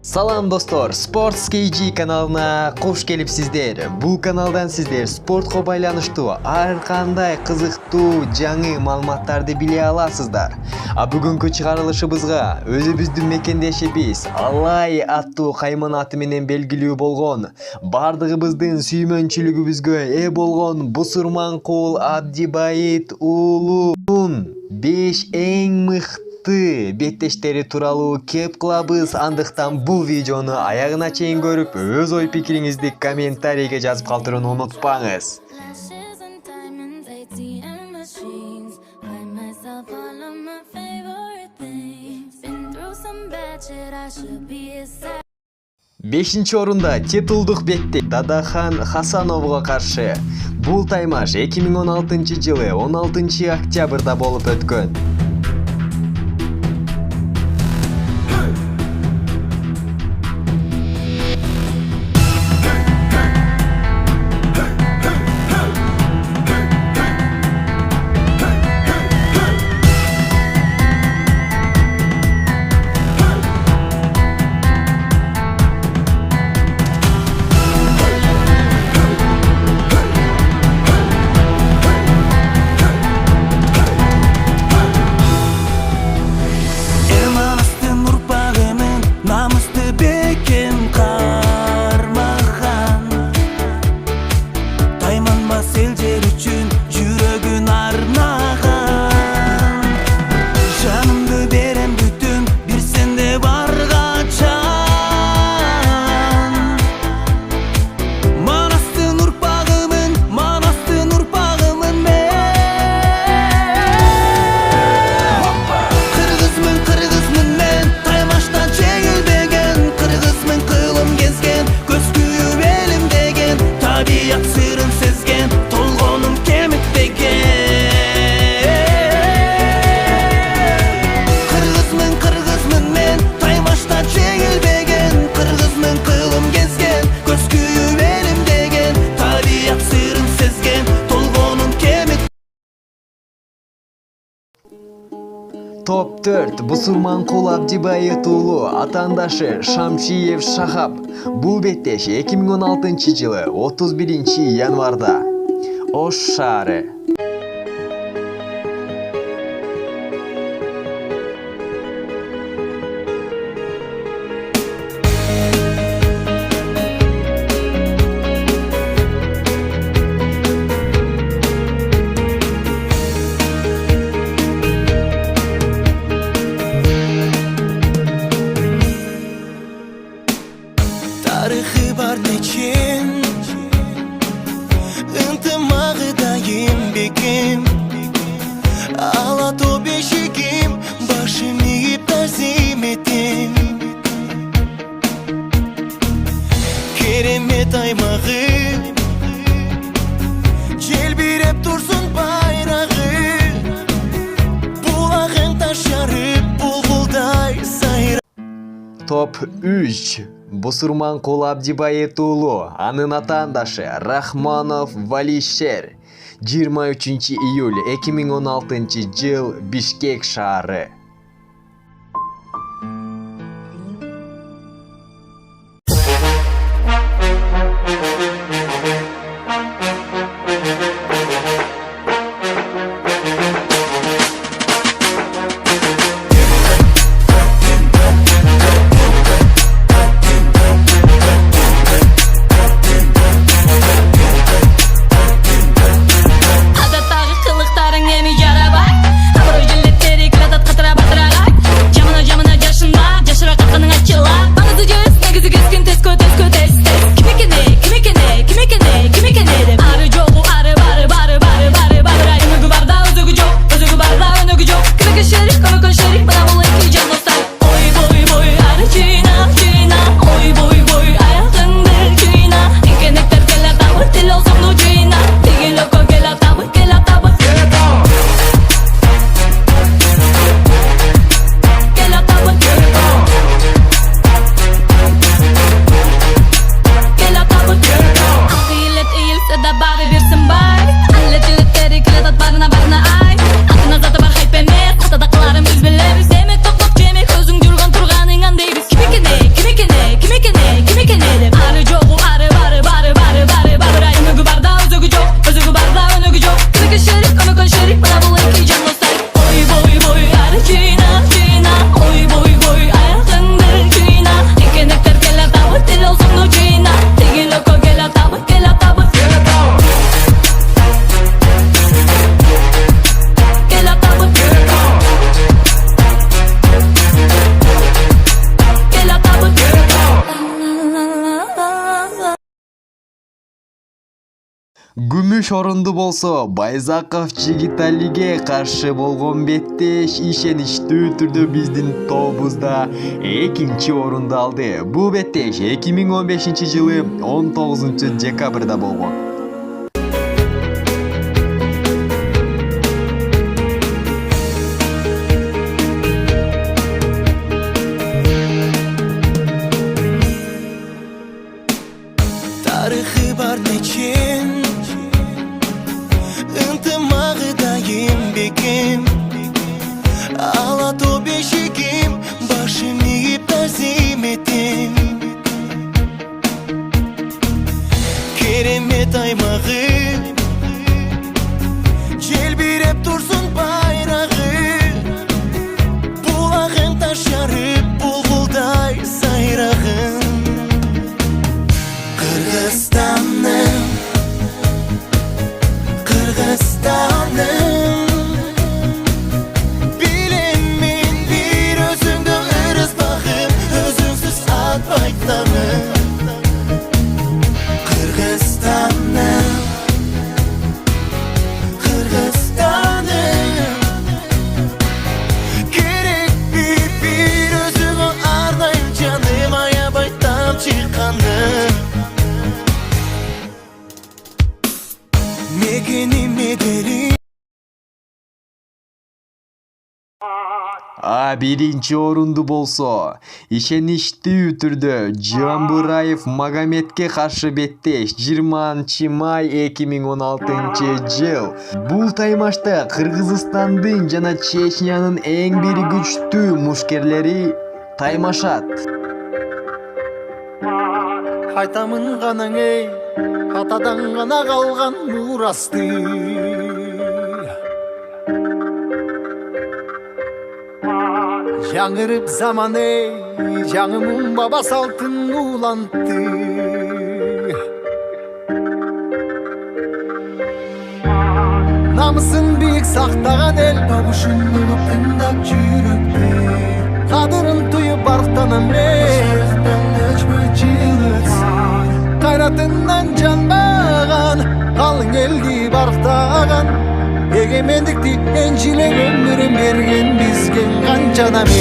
Салам достор, Sports KG каналына кош келипсиздер. Бул каналдан сиздер спортко байланыштуу ар кандай кызыктуу жаңы маалыматтарды биле аласыздар. А бүгүнкү чыгарылышыбызга өзүбүздүн мекендешибиз Алай аттуу кайманаты менен белгилүү болгон, бардыгыбыздын сүймөнчүлүгүбүзгө ээ болгон Бусурманкул Абдибайыт уулунун 5 эң мыкты беттештери тууралуу кеп кылабыз. Андыктан бул видеону аягына чейин көрүп, өз ой пикириңизди комментарийге жазып калтырууну унутпаңыз. Бешинчи орунда титулдук бетти Дадахан Хасановго каршы. Бул таймаш 2016 жылы 16 октябрда болуп өткөн. Топ 4 Бусурманкул Абдибайыт уулу атаандашы Шамшиев Шахап. Бул беттеш 2016 жылы 31 январда Ош шаары. Тарихы бар нечен, ынтымағыдайым бекем, алато бешігім, башым иіп тәзім етем. Керемет аймағы, желбиреп тұрсын байрағы, бұлағын ташарып, бұлбұлдай сайра. Топ 3 Бусурманкул Абдибайыт уулу, анын атаандашы Рахманов Валишер. 23 июль 2016 жыл Бишкек шаары. Adatdagi qiliqlaring nemi yara bak. Abroy jilletleri kratat qatira Күмүш орунду болсо Байзаков Жигиталиге каршы болгон беттеш ишеничтүү түрдө биздин тобубузда 2-чи орунду алды. Бул беттеш 2015-жылы 19-декабрда болгон. Тарихы бар нечен ынтымагы дайым бекем ала то бешигим башым ийип тазим этем керемет аймагы желбиреп турсун байрагы булагын ташарып булбулдай сайрагын Kırgızistan'ım Bilin min bir özüngde ırız bakım Özünsüz at baytlanım Kırgızistan'ım Gerek bir özüngü ardayım canım Aya baytam çıkanım Биринчи орунду болсо ишеничтүү түрдө Жамбыраев Магометке каршы беттеш 20-май 2016-жыл. Бул таймашта Кыргызстандын жана Чечнянын эң бир күчтүү мушкерлери таймашат. Айтамын ғанаң ей, атадан ғана қалған мурасты. Жаңырып заман ей, жаңымын баба салтын уланты. Намысын биік сақтаған ел, бабушын ұлып тыңдап жүректе. Қадырын тұйып барқтанам ей, Кайратынан жанбаған, қалың елді барқтаған Егемендікті еншілен өмірін берген бізген қанша адам